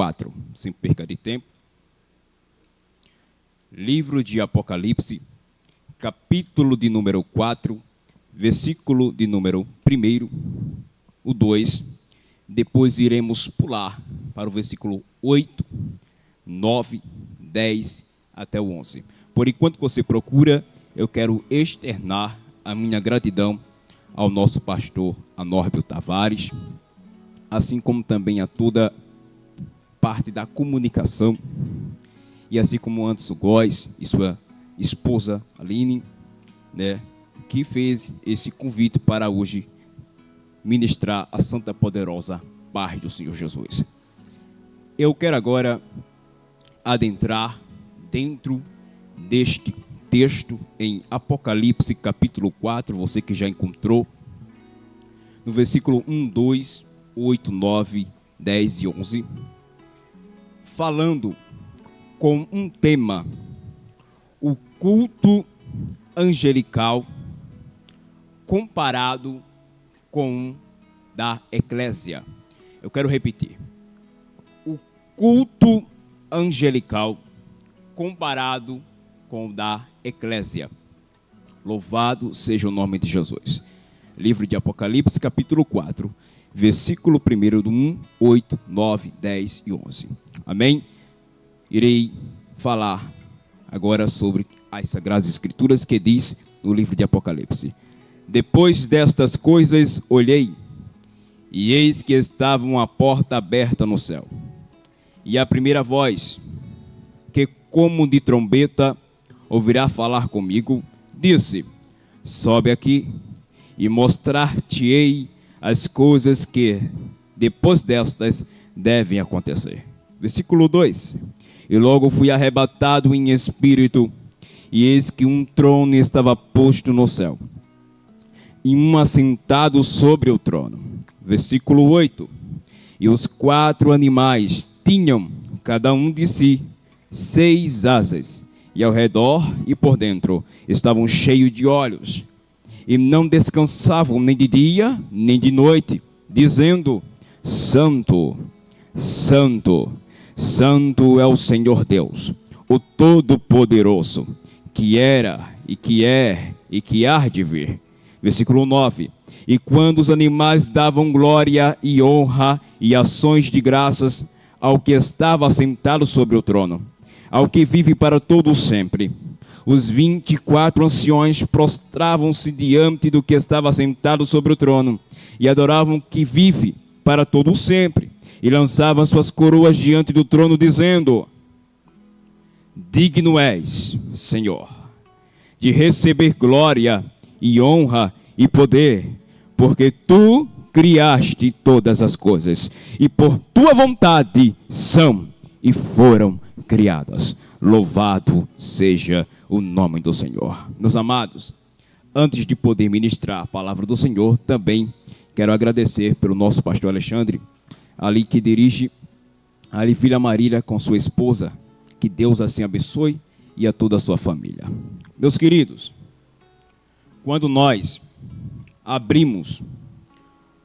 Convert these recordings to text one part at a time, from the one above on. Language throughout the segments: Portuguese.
4, sem perca de tempo. Livro de Apocalipse, capítulo de número 4, versículo de número 1, o 2. Depois iremos pular para o versículo 8, 9, 10 até o 11. Por enquanto você procura, eu quero externar a minha gratidão ao nosso pastor Anórbio Tavares, assim como também a toda parte da comunicação, e assim como Anderson Góes e sua esposa Aline, né, que fez esse convite para hoje ministrar a santa poderosa paz do Senhor Jesus. Eu quero agora adentrar dentro deste texto em Apocalipse capítulo 4, você que já encontrou, no versículo 1, 2, 8, 9, 10 e 11, falando com um tema: o culto angelical comparado com o da eclésia. Eu quero repetir: o culto angelical comparado com o da eclésia. Louvado seja o nome de Jesus. Livro de Apocalipse, capítulo 4, versículo 1 do 1, 8, 9, 10 e 11. Amém? Irei falar agora sobre as Sagradas Escrituras que diz no livro de Apocalipse: depois destas coisas olhei, e eis que estava uma porta aberta no céu. E a primeira voz, que como de trombeta ouvirá falar comigo, disse: sobe aqui e mostrar-te-ei as coisas que depois destas devem acontecer. Versículo 2: e logo fui arrebatado em espírito, e eis que um trono estava posto no céu, e um assentado sobre o trono. Versículo 8: e os 4 animais tinham, cada um de si, 6 asas, e ao redor e por dentro estavam cheios de olhos, e não descansavam nem de dia nem de noite, dizendo: Santo, Santo, Santo é o Senhor Deus, o Todo-Poderoso, que era, e que é, e que há de vir. Versículo 9: e quando os animais davam glória e honra e ações de graças ao que estava sentado sobre o trono, ao que vive para todo sempre, os 24 anciões prostravam-se diante do que estava sentado sobre o trono, e adoravam que vive para todo sempre, e lançavam suas coroas diante do trono, dizendo: digno és, Senhor, de receber glória e honra e poder, porque tu criaste todas as coisas, e por tua vontade são e foram criadas. Louvado seja o nome do Senhor. Meus amados, antes de poder ministrar a palavra do Senhor, também quero agradecer pelo nosso pastor Alexandre, ali que dirige ali filha Marília com sua esposa. Que Deus assim abençoe, e a toda a sua família. Meus queridos, quando nós abrimos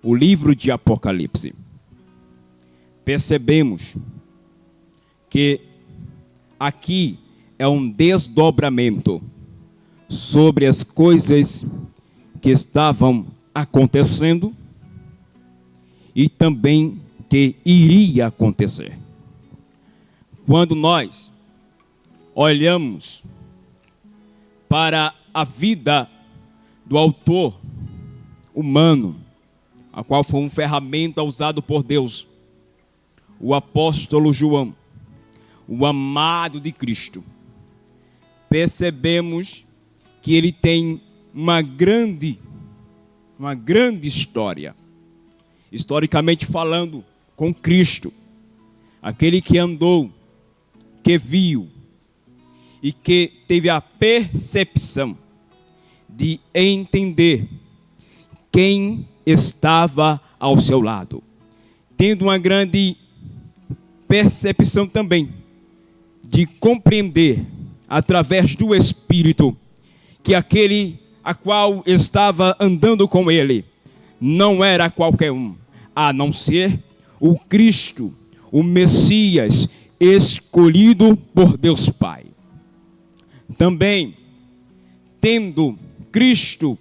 o livro de Apocalipse, percebemos que aqui é um desdobramento sobre as coisas que estavam acontecendo e também que iria acontecer. Quando nós olhamos para a vida do autor humano, a qual foi uma ferramenta usada por Deus, o apóstolo João, o amado de Cristo, percebemos que ele tem uma grande história, historicamente falando, com Cristo, aquele que andou, que viu e que teve a percepção de entender quem estava ao seu lado, tendo uma grande percepção também de compreender através do Espírito que aquele a qual estava andando com ele não era qualquer um, a não ser o Cristo, o Messias escolhido por Deus Pai. Também, tendo Cristo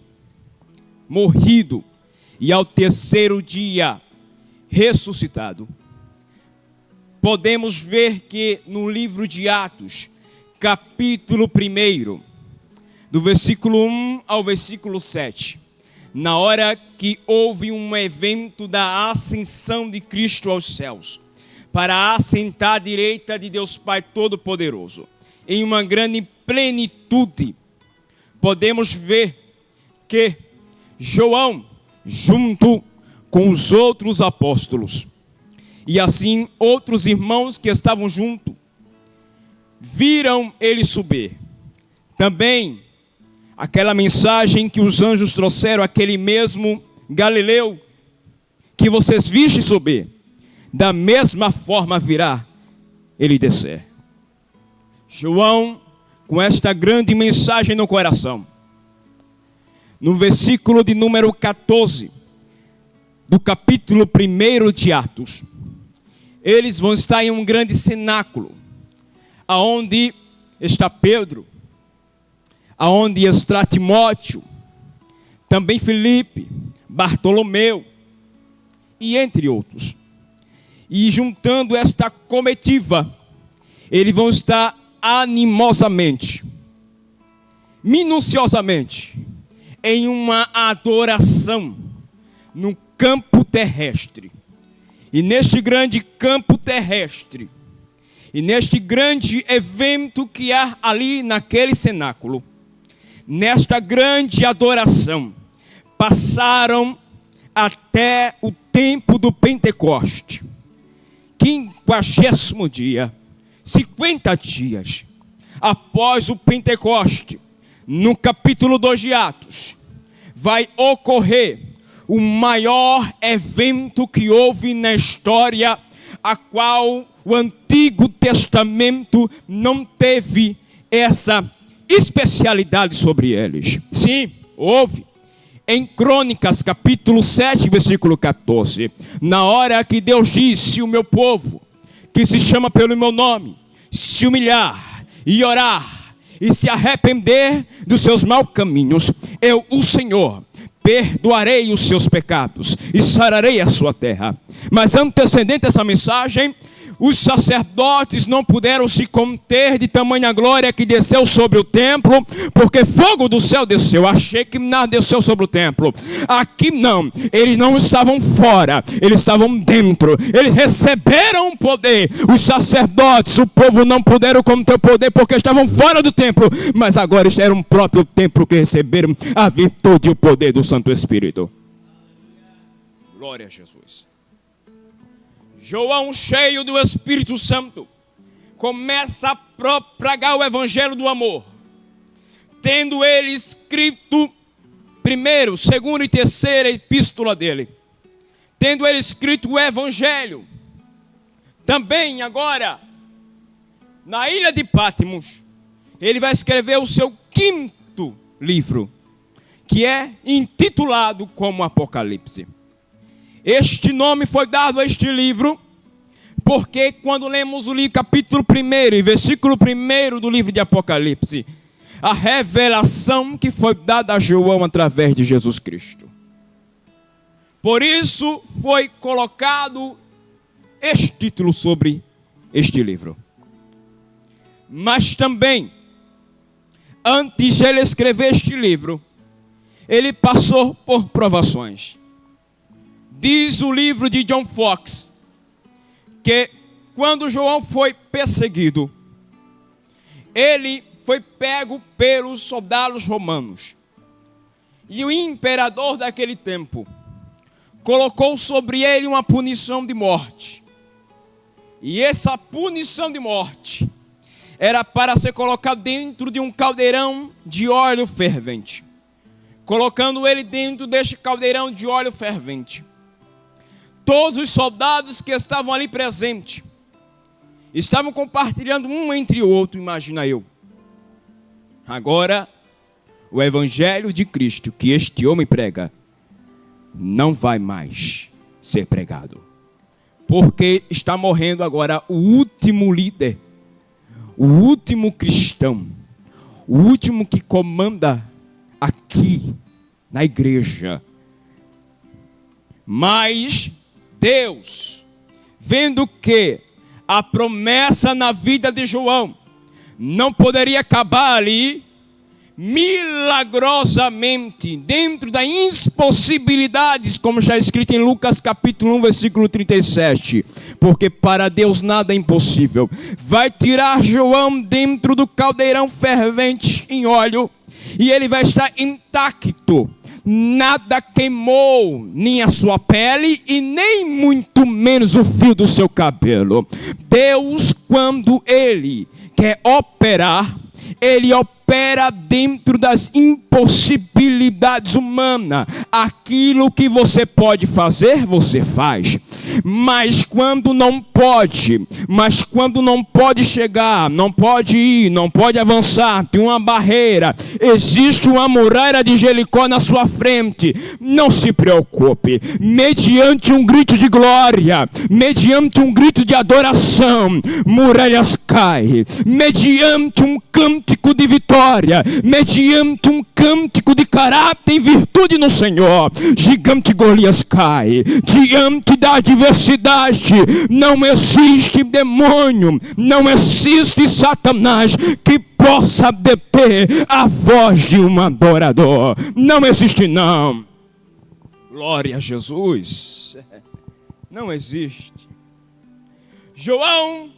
morrido e ao terceiro dia ressuscitado, podemos ver que no livro de Atos, capítulo 1, do versículo 1 ao versículo 7, na hora que houve um evento da ascensão de Cristo aos céus, para assentar à direita de Deus Pai Todo-Poderoso, em uma grande plenitude, podemos ver que João, junto com os outros apóstolos, e assim outros irmãos que estavam junto, viram ele subir. Também aquela mensagem que os anjos trouxeram, aquele mesmo Galileu que vocês viste subir, da mesma forma virá ele descer. João, com esta grande mensagem no coração, no versículo de número 14, do capítulo 1 de Atos, eles vão estar em um grande cenáculo, aonde está Pedro, aonde está Timóteo, também Filipe, Bartolomeu, e entre outros. E juntando esta comitiva, eles vão estar animosamente, minuciosamente, em uma adoração no campo terrestre. E neste grande campo terrestre, e neste grande evento que há ali naquele cenáculo, nesta grande adoração, passaram até o tempo do Pentecoste, 50º dia, 50 dias após o Pentecoste, no capítulo 2 de Atos, vai ocorrer o maior evento que houve na história, a qual o Antigo Testamento não teve essa especialidade sobre eles. Sim, houve. Em Crônicas, capítulo 7, versículo 14, na hora que Deus disse: o meu povo, que se chama pelo meu nome, se humilhar e orar, e se arrepender dos seus maus caminhos, eu, o Senhor, perdoarei os seus pecados e sararei a sua terra. Mas antecedente a essa mensagem, os sacerdotes não puderam se conter de tamanha glória que desceu sobre o templo, porque fogo do céu desceu. Achei que nada desceu sobre o templo. Aqui não, eles não estavam fora, eles estavam dentro. Eles receberam poder. Os sacerdotes, o povo não puderam conter o poder porque estavam fora do templo, mas agora era um próprio templo que receberam a virtude e o poder do Santo Espírito. Glória a Jesus. João, cheio do Espírito Santo, começa a propagar o evangelho do amor, tendo ele escrito primeiro, segunda e terceira epístola dele, tendo ele escrito o evangelho. Também agora, na ilha de Patmos, ele vai escrever o seu 5º livro, que é intitulado como Apocalipse. Este nome foi dado a este livro porque quando lemos o livro capítulo 1 e versículo 1 do livro de Apocalipse, a revelação que foi dada a João através de Jesus Cristo. Por isso foi colocado este título sobre este livro. Mas também, antes de ele escrever este livro, ele passou por provações. Diz o livro de John Fox que quando João foi perseguido, ele foi pego pelos soldados romanos. E o imperador daquele tempo colocou sobre ele uma punição de morte. E essa punição de morte era para ser colocado dentro de um caldeirão de óleo fervente. Colocando ele dentro deste caldeirão de óleo fervente, todos os soldados que estavam ali presentes estavam compartilhando um entre o outro, imagina eu. Agora, o evangelho de Cristo que este homem prega não vai mais ser pregado. Porque está morrendo agora o último líder, o último cristão, o último que comanda aqui na igreja. Mas Deus, vendo que a promessa na vida de João não poderia acabar ali, milagrosamente, dentro das impossibilidades, como já escrito em Lucas capítulo 1, versículo 37, porque para Deus nada é impossível, vai tirar João dentro do caldeirão fervente em óleo, e ele vai estar intacto, nada queimou, nem a sua pele, e nem muito menos o fio do seu cabelo. Deus, quando Ele quer operar, Ele opera dentro das impossibilidades humanas. Aquilo que você pode fazer, você faz. Mas quando não pode chegar, não pode ir, não pode avançar, tem uma barreira, existe uma muralha de Jericó na sua frente, não se preocupe, mediante um grito de glória, mediante um grito de adoração, muralhas caem, mediante um cântico de vitória, mediante um cântico de caráter e virtude no Senhor, gigante Golias cai, diante da adversidade, não existe demônio, não existe Satanás que possa deter a voz de um adorador, não existe não, glória a Jesus, não existe. João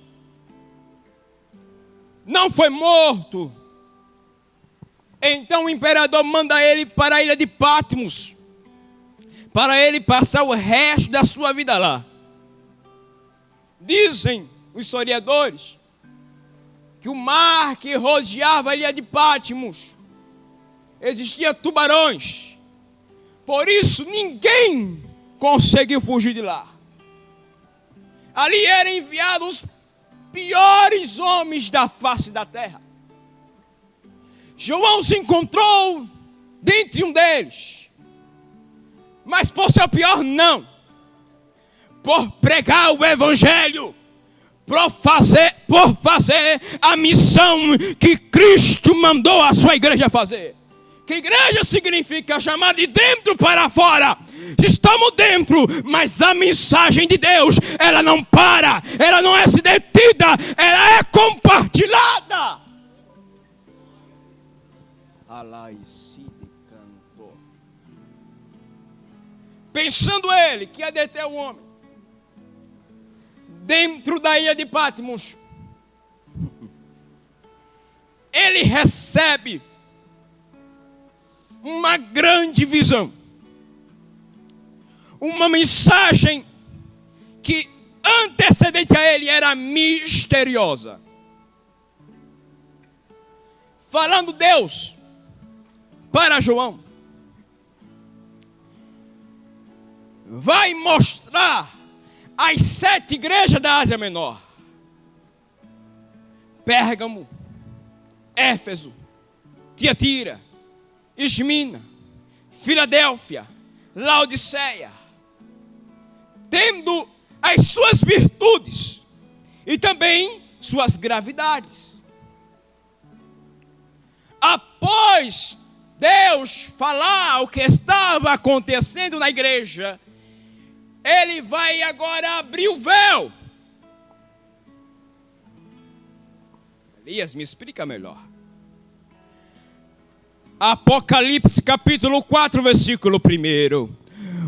não foi morto. Então o imperador manda ele para a ilha de Patmos, para ele passar o resto da sua vida lá. Dizem os historiadores que o mar que rodeava a ilha de Patmos existia tubarões, por isso ninguém conseguiu fugir de lá. Ali eram enviados os piores homens da face da terra. João se encontrou dentre um deles, mas por ser o pior não, por pregar o evangelho, por fazer a missão que Cristo mandou a sua igreja fazer. Que igreja significa chamar de dentro para fora. Estamos dentro, mas a mensagem de Deus, ela não para, ela não é detida, ela é compartilhada. Pensando ele que ia deter o homem dentro da ilha de Patmos, ele recebe uma grande visão, uma mensagem que antecedente a ele era misteriosa. Falando Deus para João, vai mostrar as 7 igrejas da Ásia Menor: Pérgamo, Éfeso, Tiatira, Esmina, Filadélfia, Laodiceia, tendo as suas virtudes e também suas gravidades. Após Deus falar o que estava acontecendo na igreja, Ele vai agora abrir o véu. Elias, me explica melhor. Apocalipse capítulo 4, versículo 1.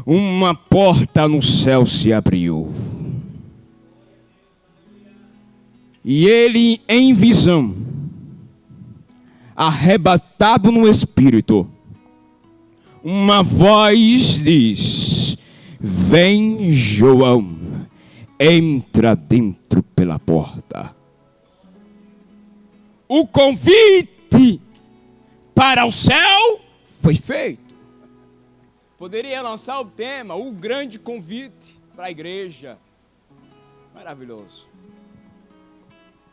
Uma porta no céu se abriu. E ele em visão, arrebatado no espírito, uma voz diz: vem, João, entra dentro pela porta. O convite para o céu foi feito. Poderia lançar o tema, o grande convite para a igreja. Maravilhoso.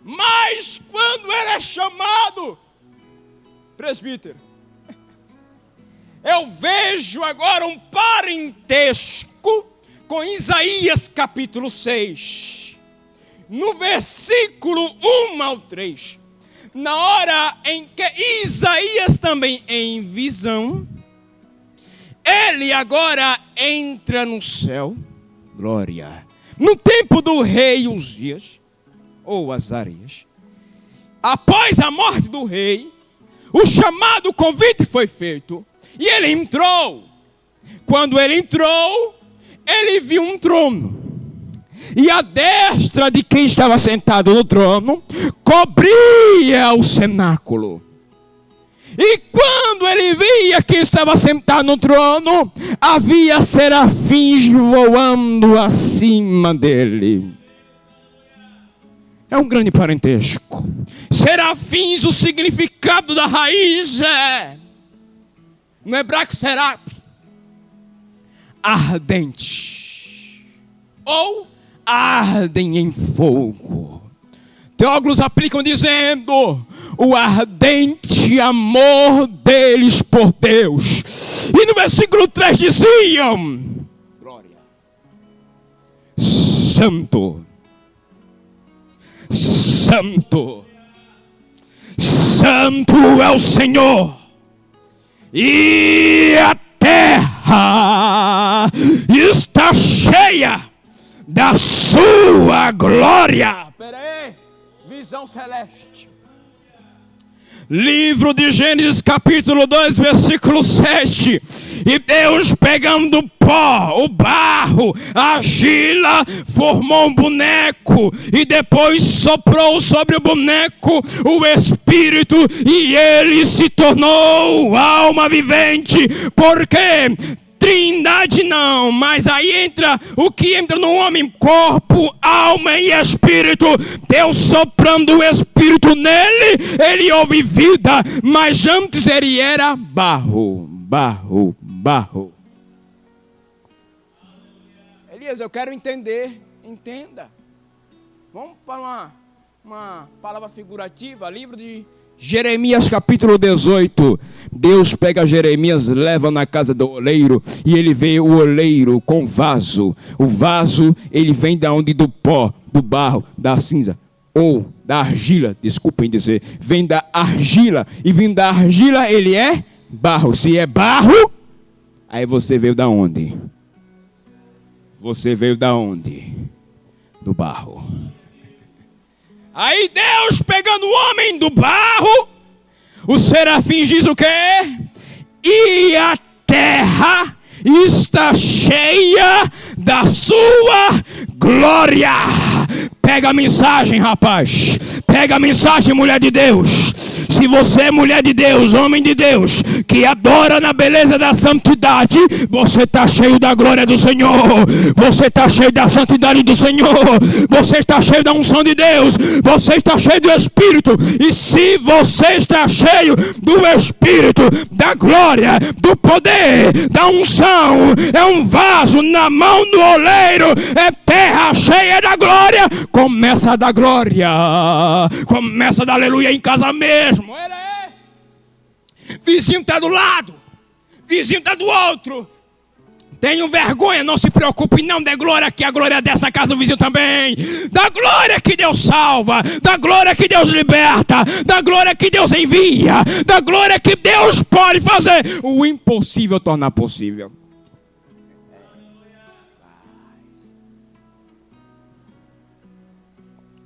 Mas quando ele é chamado, presbítero, eu vejo agora um parentesco com Isaías capítulo 6, no versículo 1 ao 3. Na hora em que Isaías também em visão, ele agora entra no céu, glória, no tempo do rei Uzias, ou Azarias. Após a morte do rei, o chamado convite foi feito, e ele entrou. Quando ele entrou, ele viu um trono, e a destra de quem estava sentado no trono cobria o cenáculo. E quando ele via quem estava sentado no trono, havia serafins voando acima dele. É um grande parentesco. Serafins, o significado da raiz é, no hebraico serap, ardente, ou ardem em fogo. Teólogos aplicam dizendo o ardente amor deles por Deus. E no versículo 3 diziam: glória, santo, santo, santo é o Senhor, e a terra está cheia da sua glória. Peraí, visão celeste. Livro de Gênesis capítulo 2, versículo 7. E Deus, pegando o pó, o barro, a argila, formou um boneco, e depois soprou sobre o boneco o Espírito, e ele se tornou alma vivente. Por quê? Trindade não, mas aí entra o que entra no homem: corpo, alma e espírito. Deus soprando o Espírito nele, ele houve vida, mas antes ele era barro, barro, barro. Elias, eu quero entender, entenda. Vamos para uma palavra figurativa, livro de Jeremias capítulo 18. Deus pega Jeremias, leva na casa do oleiro, e ele vê o oleiro com vaso. O vaso, ele vem da onde? Do pó, do barro, da cinza, ou da argila, desculpem dizer. Vem da argila, e vindo da argila ele é barro. Se é barro, aí você veio da onde? Você veio da onde? Do barro. Aí Deus, pegando o homem do barro, os serafins diz o quê? E a terra está cheia da sua glória. Pega a mensagem, rapaz. Pega a mensagem, mulher de Deus. Se você é mulher de Deus, homem de Deus, que adora na beleza da santidade, você está cheio da glória do Senhor. Você está cheio da santidade do Senhor. Você está cheio da unção de Deus. Você está cheio do Espírito. E se você está cheio do Espírito, da glória, do poder, da unção, é um vaso na mão do oleiro, é terra cheia da glória. Começa a dar glória. Começa a dar aleluia em casa mesmo. Vizinho está do lado, vizinho está do outro. Tenham vergonha, não se preocupe, não dê glória, que a glória dessa casa do vizinho também. Da glória que Deus salva, da glória que Deus liberta, da glória que Deus envia, da glória que Deus pode fazer o impossível tornar possível.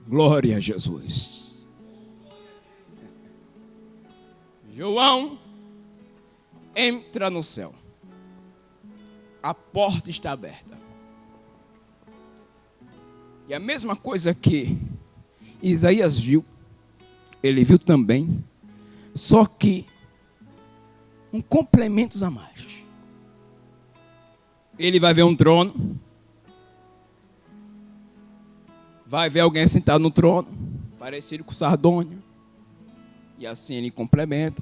Glória a Jesus. João entra no céu. A porta está aberta. E a mesma coisa que Isaías viu, ele viu também, só que um complemento a mais. Ele vai ver um trono, vai ver alguém sentado no trono, parecido com Sardônio, e assim ele complementa.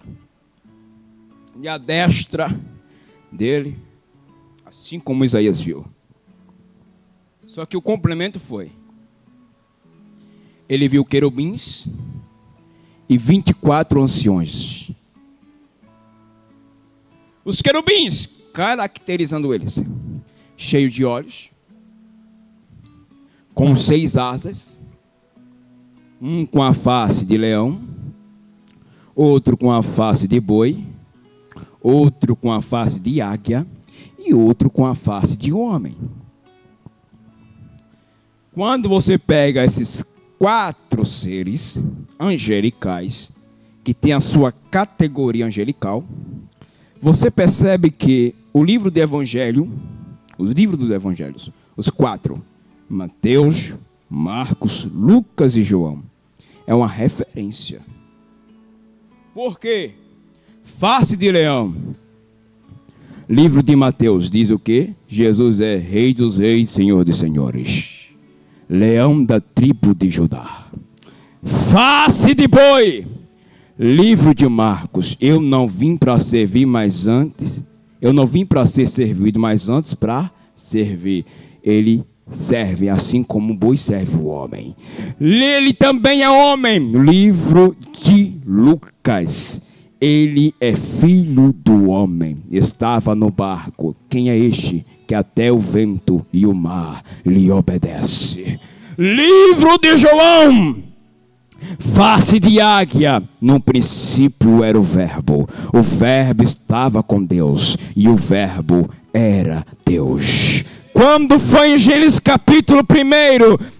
E a destra dele, assim como Isaías viu. Só que o complemento foi: ele viu querubins e 24 anciões. Os querubins, caracterizando eles, cheios de olhos, com 6 asas, um com a face de leão, outro com a face de boi, outro com a face de águia e outro com a face de homem. Quando você pega esses 4 seres angelicais, que tem a sua categoria angelical, você percebe que o livro do Evangelho, os livros dos Evangelhos, os 4, Mateus, Marcos, Lucas e João, é uma referência. Por quê? Face de leão. Livro de Mateus diz o quê? Jesus é Rei dos Reis, Senhor dos Senhores. Leão da tribo de Judá. Face de boi. Livro de Marcos. Eu não vim para servir, mas antes. Eu não vim para ser servido, mas antes para servir. Ele serve assim como o boi serve o homem. Ele também é homem. Livro de Lucas. Ele é filho do homem. Estava no barco. Quem é este que até o vento e o mar lhe obedece? Livro de João. Face de águia. No princípio era o verbo. O verbo estava com Deus e o verbo era Deus. Quando foi em Gênesis capítulo 1,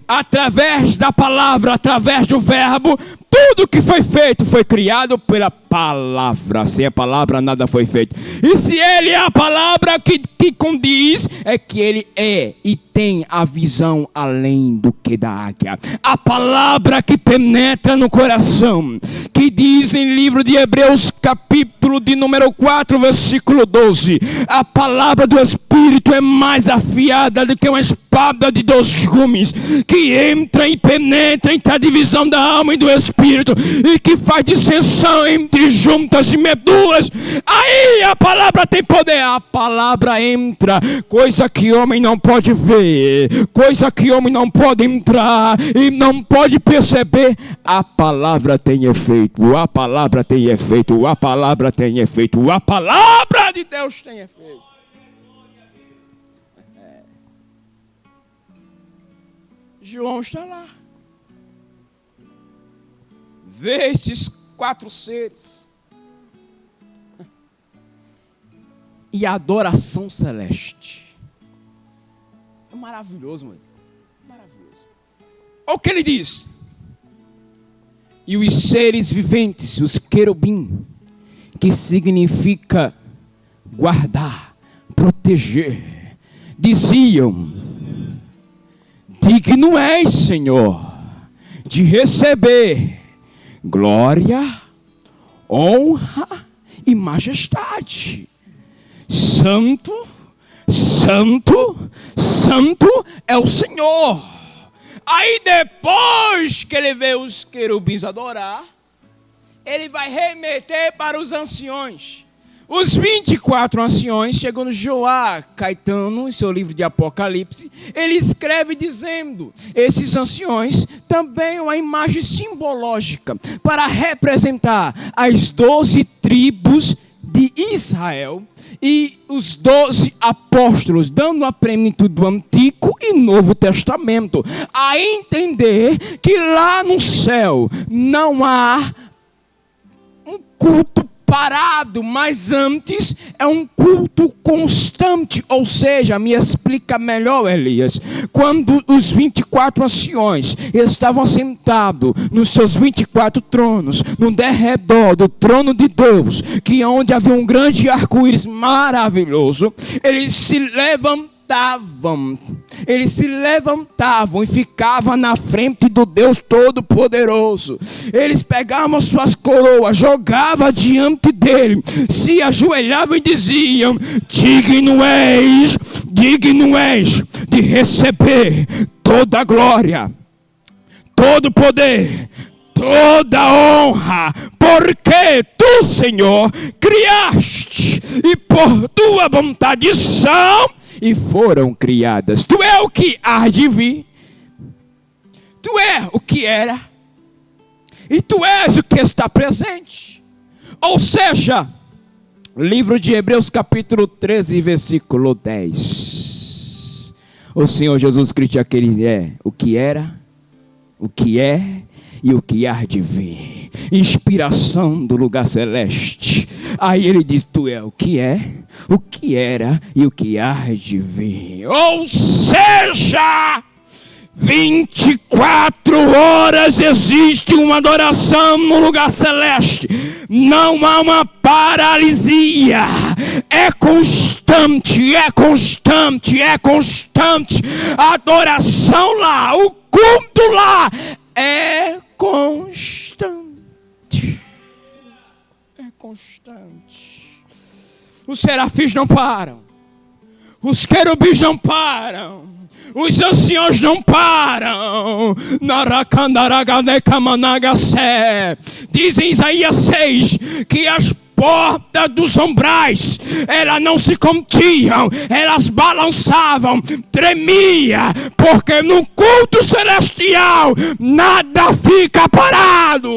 através da palavra, através do verbo, tudo que foi feito foi criado pela palavra. Sem a palavra nada foi feito. E se ele é a palavra que condiz, é que ele é e tem a visão além do que da águia. A palavra que penetra no coração, que diz em livro de Hebreus capítulo de número 4, versículo 12. A palavra do Espírito é mais afiada do que uma espada de 2 gumes, que entra e penetra entre a divisão da alma e do Espírito, e que faz dissensão entre juntas e medulas. Aí a palavra tem poder. A palavra entra, coisa que homem não pode ver, coisa que homem não pode entrar e não pode perceber. A palavra tem efeito, a palavra tem efeito, a palavra tem efeito, a palavra de Deus tem efeito. João está lá. Vê esses 4 seres. E a adoração celeste. É maravilhoso, mano. Maravilhoso. Olha o que ele diz. E os seres viventes, os querubim, que significa guardar, proteger, diziam: digno és, Senhor, de receber glória, honra e majestade. Santo, santo, santo é o Senhor. Aí depois que ele vê os querubins adorar, ele vai remeter para os anciões. Os 24 anciões, segundo Joá Caetano, em seu livro de Apocalipse, ele escreve dizendo: esses anciões também é uma imagem simbológica para representar as 12 tribos de Israel e os 12 apóstolos, dando a plenitude do Antigo e Novo Testamento, a entender que lá no céu não há um culto parado, mas antes é um culto constante. Ou seja, me explica melhor, Elias. Quando os 24 anciões estavam sentados nos seus 24 tronos, no derredor do trono de Deus, que é onde havia um grande arco-íris maravilhoso, eles se levantavam e ficavam na frente do Deus Todo-Poderoso. Eles pegavam suas coroas, jogavam diante dele, se ajoelhavam e diziam: digno és de receber toda a glória, todo o poder, toda a honra, porque tu, Senhor, criaste e por tua vontade são e foram criadas. Tu é o que há de vir, tu é o que era, e tu és o que está presente. Ou seja, livro de Hebreus capítulo 13, versículo 10. O Senhor Jesus Cristo, aquele é o que era, o que é e o que há de vir. Inspiração do lugar celeste. Aí ele diz: tu é o que é, o que era e o que há de vir. Ou seja, 24 horas existe uma adoração no lugar celeste. Não há uma paralisia. É constante, é constante, é constante. A adoração lá, o culto lá é constante. É constante. Os serafins não param. Os querubins não param. Os anciãos não param. Diz em Isaías 6 que as portas dos umbrais, elas não se continham, elas balançavam, tremia, porque no culto celestial nada fica parado.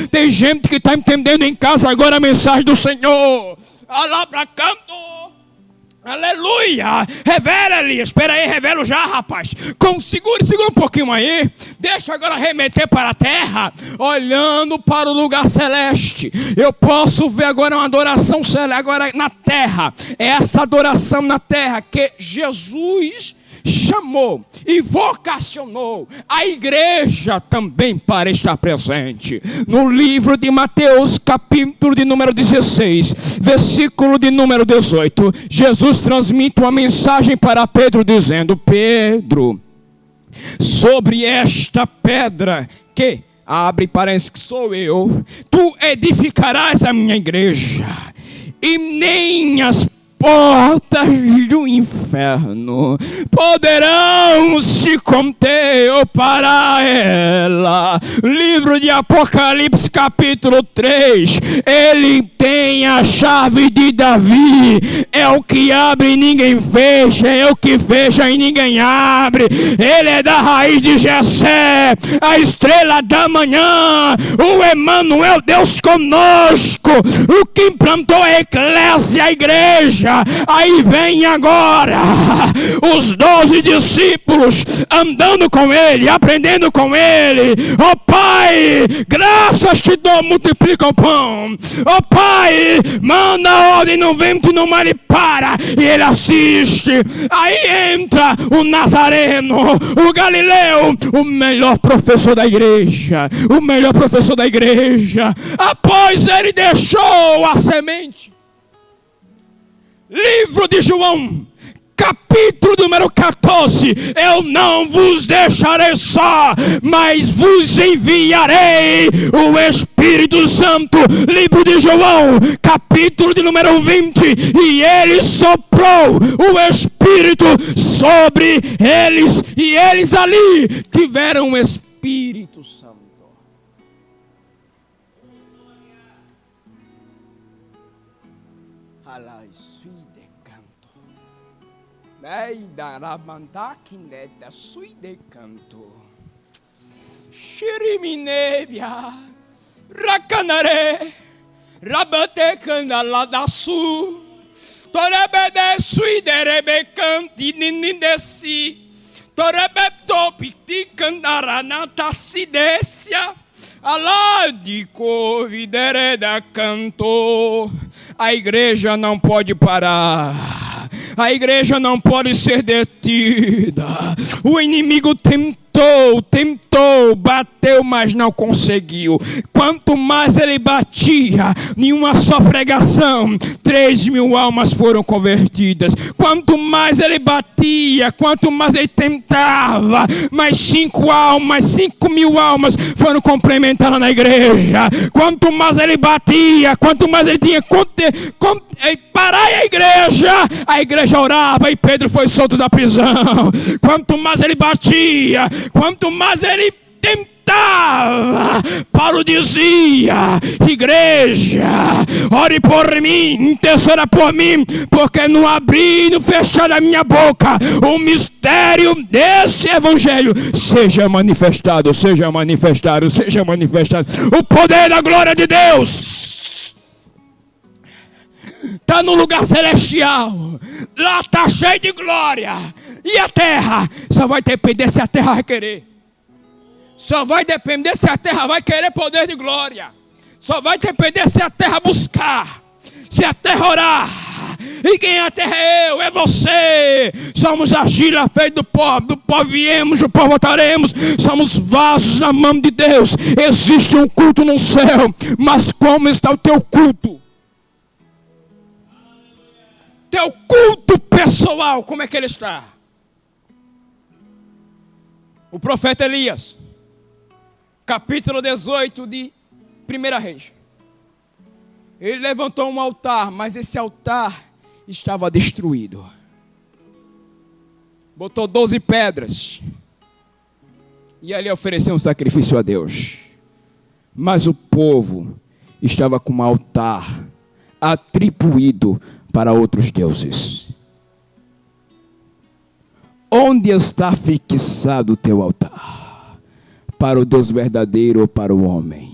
Tem gente que está entendendo em casa agora a mensagem do Senhor. Alabra canto. Aleluia. Revela, Elias. Espera aí, revelo já, rapaz. Segura um pouquinho aí. Deixa agora remeter para a terra, olhando para o lugar celeste. Eu posso ver agora uma adoração celeste agora na terra. É essa adoração na terra que Jesus chamou e vocacionou a igreja também para estar presente. No livro de Mateus, capítulo de número 16, versículo de número 18, Jesus transmite uma mensagem para Pedro dizendo: Pedro, sobre esta pedra que, abre parênteses, que sou eu, tu edificarás a minha igreja, e nem as portas do inferno poderão se conter para ela. Livro de Apocalipse, capítulo 3. Ele tem a chave de Davi. É o que abre e ninguém fecha. É o que fecha e ninguém abre. Ele é da raiz de Jessé, a estrela da manhã, o Emanuel, Deus conosco, o que implantou a eclésia, a igreja. Aí vem agora os 12 discípulos andando com ele, aprendendo com ele. Ó Pai, graças te dou, multiplica o pão. Ó Pai, manda a ordem no vento e no mar e para. E ele assiste. Aí entra o Nazareno, o Galileu, o melhor professor da igreja. O melhor professor da igreja. Após ele deixou a semente. Livro de João, capítulo número 14. Eu não vos deixarei só, mas vos enviarei o Espírito Santo. Livro de João, capítulo de número 20. E ele soprou o Espírito sobre eles, e eles ali tiveram o Espírito Santo. Neta sui de canto. Shiriminebia Racanare Rabate canala da su Torebede sui de rebecanti ninindesi Torebepto piti candaranata sidesia Alá de covidere da canto. A igreja não pode parar. A igreja não pode ser detida. O inimigo tentou, bateu, mas não conseguiu. Quanto mais ele batia, em uma só pregação, 3.000 almas foram convertidas. Quanto mais ele batia, quanto mais ele tentava, mais 5.000 almas foram complementadas na igreja. Quanto mais ele batia, quanto mais ele tinha parar a igreja orava e Pedro foi solto da prisão. Quanto mais ele batia, quanto mais ele tentava, Paulo dizia: igreja, ore por mim, interceda por mim, porque no abrir e no fechar da minha boca, o mistério desse evangelho seja manifestado, seja manifestado, seja manifestado. O poder da glória de Deus. está no lugar celestial. Lá está cheio de glória. E a terra? Só vai depender se a terra vai querer. Só vai depender se a terra vai querer poder de glória. Só vai depender se a terra buscar. Se a terra orar. E quem é a terra é eu, é você. Somos argila feita do pó viemos, do pó voltaremos. Somos vasos na mão de Deus. Existe um culto no céu. Mas como está o teu culto? Teu culto pessoal, como é que ele está? O profeta Elias, capítulo 18 de 1 Reis. Ele levantou um altar, mas esse altar estava destruído. Botou 12 pedras. E ali ofereceu um sacrifício a Deus. Mas o povo estava com um altar atribuído para outros deuses. Onde está fixado o teu altar? Para o Deus verdadeiro ou para o homem?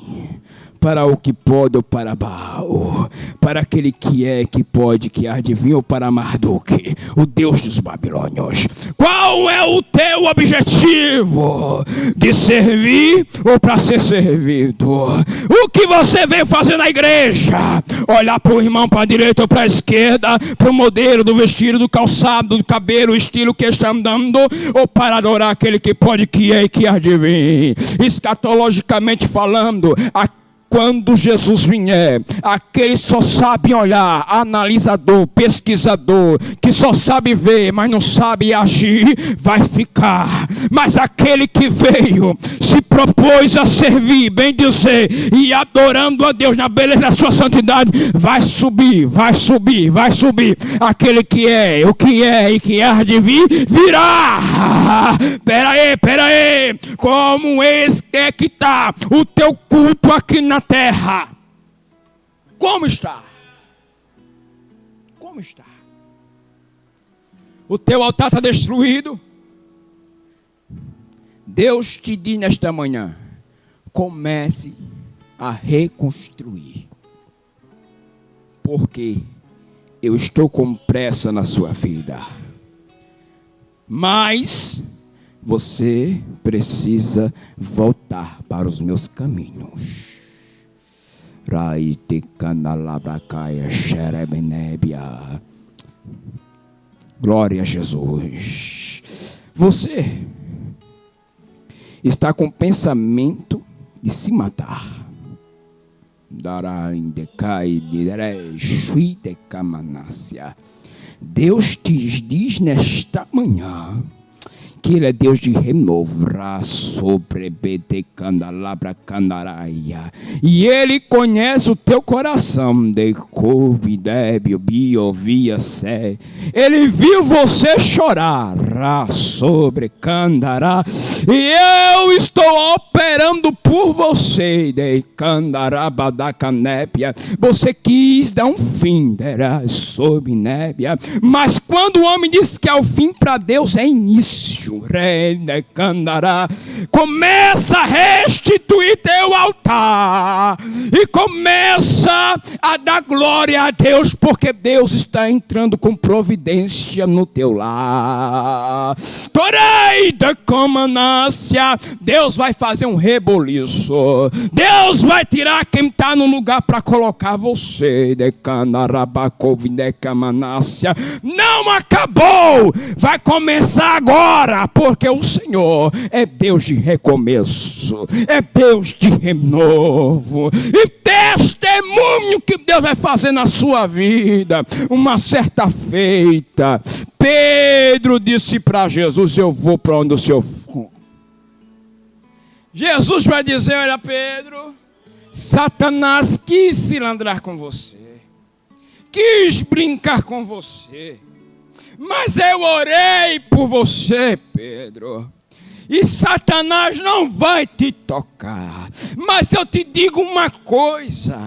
Para o que pode ou para Baal? Para aquele que é, que pode, que há de vir, ou para Marduk, o Deus dos babilônios? Qual é o teu objetivo? De servir ou para ser servido? O que você veio fazer na igreja? Olhar para o irmão para a direita ou para a esquerda? Para o modelo do vestido, do calçado, do cabelo, o estilo que está andando? Ou para adorar aquele que pode, que é e que há de vir? Escatologicamente falando, quando Jesus vier, aqueles só sabem olhar, analisador, pesquisador, que só sabe ver, mas não sabe agir, vai ficar. Mas aquele que veio, se propôs a servir, bem dizer, e adorando a Deus na beleza da sua santidade, vai subir, vai subir, vai subir. Aquele que é, o que é e que há de vir, virá. Pera aí, como esse é que está o teu culto aqui na terra? Como está? Como está? O teu altar está destruído. Deus te diz nesta manhã: comece a reconstruir, porque eu estou com pressa na sua vida. Mas você precisa voltar para os meus caminhos. Glória a Jesus. Você está com pensamento de se matar. Deus te diz nesta manhã que Ele é Deus de renovo, e Ele conhece o teu coração. Ele viu você chorar, e eu estou operando por você. Você quis dar um fim, mas quando o homem diz que é o fim, para Deus é início. Começa a restituir teu altar e começa a dar glória a Deus, porque Deus está entrando com providência no teu lar. Deus vai fazer um reboliço. Deus vai tirar quem está no lugar para colocar você. Não acabou, vai começar agora. Porque o Senhor é Deus de recomeço, é Deus de renovo. E testemunho que Deus vai fazer na sua vida. Uma certa feita, Pedro disse para Jesus: eu vou para onde o Senhor for. Jesus vai dizer: olha, Pedro, Satanás quis se landrar com você, quis brincar com você, mas eu orei por você, Pedro. E Satanás não vai te tocar. Mas eu te digo uma coisa: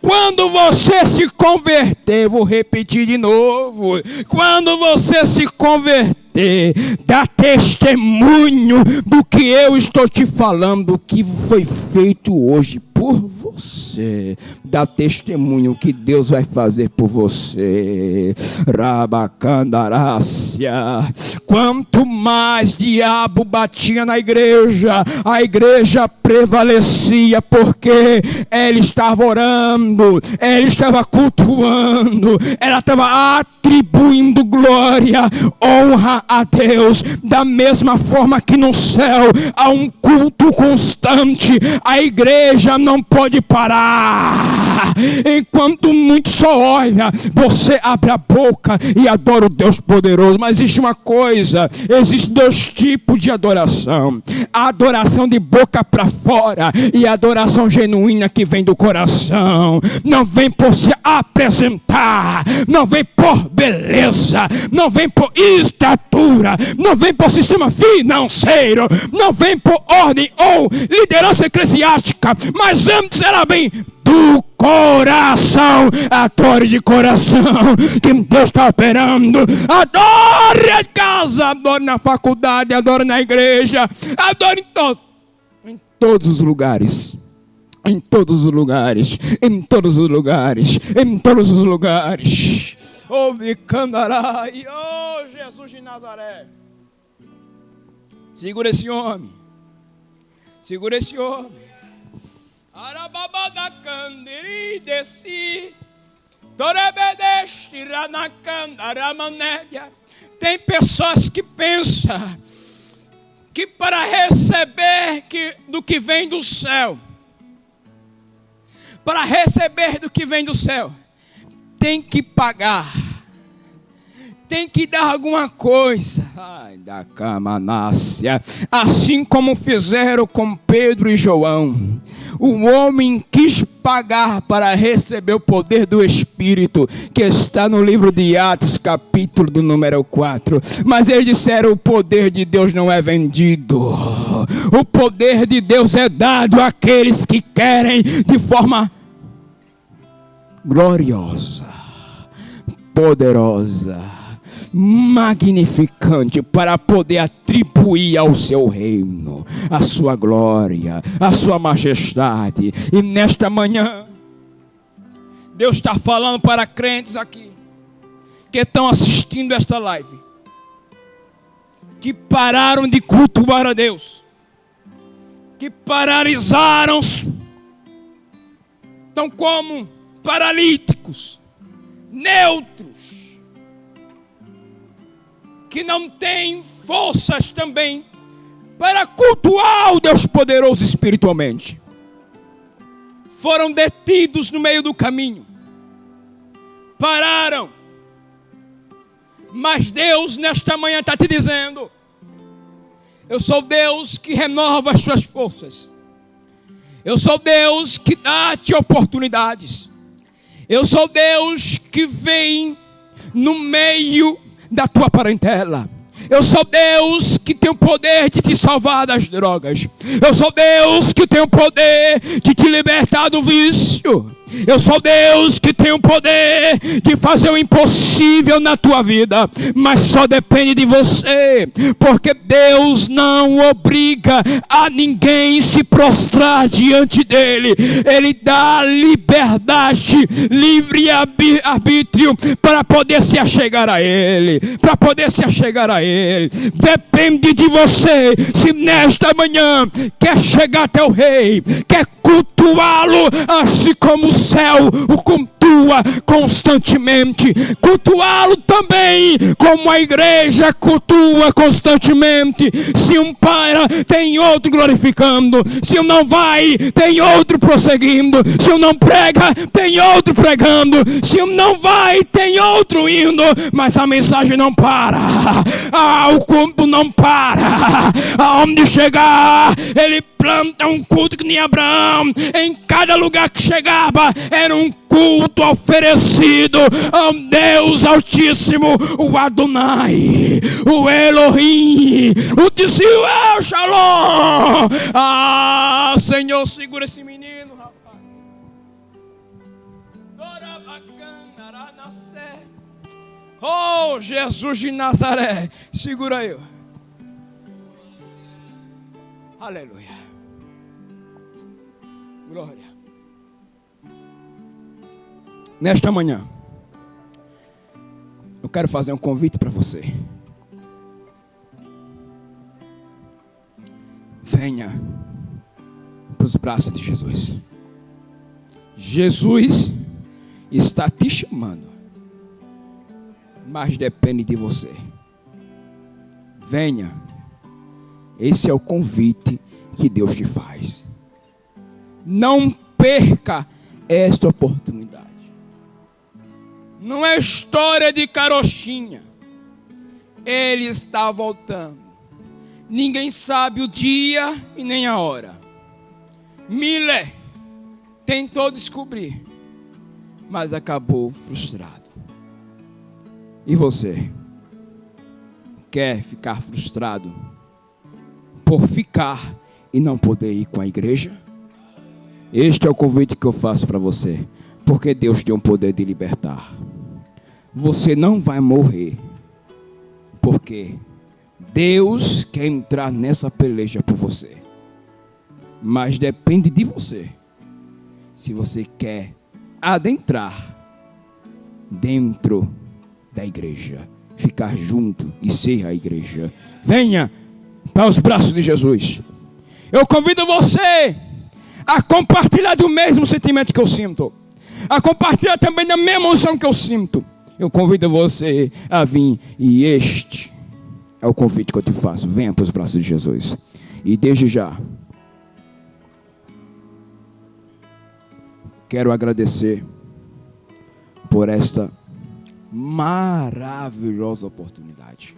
quando você se converter, vou repetir de novo, quando você se converter, comprometer. Dá testemunho do que eu estou te falando, que foi feito hoje por você. Dá testemunho que Deus vai fazer por você. Rabacandarácia. Quanto mais diabo batia na igreja, a igreja prevalecia, porque ela estava orando, ela estava cultuando, ela estava atribuindo glória, honra a Deus. Da mesma forma que no céu há um culto constante, a igreja não pode parar. Enquanto muito só olha, você abre a boca e adora o Deus poderoso. Mas existe uma coisa, existem dois tipos de adoração: a adoração de boca para fora e a adoração genuína que vem do coração. Não vem por se apresentar, não vem por beleza, não vem por estatura, não vem por sistema financeiro, não vem por ordem ou liderança eclesiástica, mas antes ela vem do coração. Adore de coração, que Deus está operando. Adore em casa, adore na faculdade, adore na igreja, adore em todos os lugares. Em todos os lugares, em todos os lugares, em todos os lugares. Oh, Micandarai, oh, Jesus de Nazaré. Segura esse homem. Segura esse homem. Arababada candiri desi. Torebedeste ranacandaramanébia. Tem pessoas que pensam que para receber do que vem do céu, para receber do que vem do céu, tem que pagar, tem que dar alguma coisa. Ai, da camanácia. Assim como fizeram com Pedro e João. O homem quis pagar para receber o poder do Espírito, que está no livro de Atos, capítulo do número 4. Mas eles disseram: o poder de Deus não é vendido. O poder de Deus é dado àqueles que querem de forma gloriosa, poderosa, magnificante, para poder atribuir ao seu reino a sua glória, a sua majestade. E nesta manhã Deus está falando para crentes aqui que estão assistindo esta live, que pararam de cultuar a Deus, que paralisaram, estão como paralíticos, neutros, que não têm forças também para cultuar o Deus poderoso espiritualmente. Foram detidos no meio do caminho, pararam. Mas Deus nesta manhã está te dizendo: eu sou Deus que renova as suas forças. Eu sou Deus que dá-te oportunidades. Eu sou Deus que vem no meio da tua parentela. Eu sou Deus que tem o poder de te salvar das drogas. Eu sou Deus que tem o poder de te libertar do vício. Eu sou Deus que tem o poder de fazer o impossível na tua vida. Mas só depende de você, porque Deus não obriga a ninguém se prostrar diante dele. Ele dá liberdade, livre arbítrio para poder se achegar a ele, para poder se achegar a ele. Depende de você, se nesta manhã quer chegar até o rei, quer cultuá-lo assim como o céu o cultua constantemente, cultuá-lo também como a igreja cultua constantemente. Se um para, tem outro glorificando. Se um não vai, tem outro prosseguindo. Se um não prega, tem outro pregando. Se um não vai, tem outro indo. Mas a mensagem não para, o culto não para. Aonde chegar, ele planta um culto que nem Abraão. Em cada lugar que chegava era um culto oferecido ao Deus Altíssimo, o Adonai, o Elohim, o Tziu El Shalom. Senhor, segura esse menino, rapaz. Oh, Jesus de Nazaré. Segura aí. Aleluia. Glória. Nesta manhã, eu quero fazer um convite para você. Venha para os braços de Jesus. Jesus está te chamando, mas depende de você. Venha. Esse é o convite que Deus te faz. Não perca esta oportunidade. Não é história de carochinha. Ele está voltando. Ninguém sabe o dia e nem a hora. Miller tentou descobrir, mas acabou frustrado. E você? Quer ficar frustrado por ficar e não poder ir com a igreja? Este é o convite que eu faço para você, porque Deus tem o poder de libertar. Você não vai morrer, porque Deus quer entrar nessa peleja por você. Mas depende de você, se você quer adentrar dentro da igreja, ficar junto e ser a igreja. Venha para os braços de Jesus. Eu convido você a compartilhar do mesmo sentimento que eu sinto, a compartilhar também da mesma emoção que eu sinto. Eu convido você a vir, e este é o convite que eu te faço. Venha para os braços de Jesus. E desde já quero agradecer por esta maravilhosa oportunidade.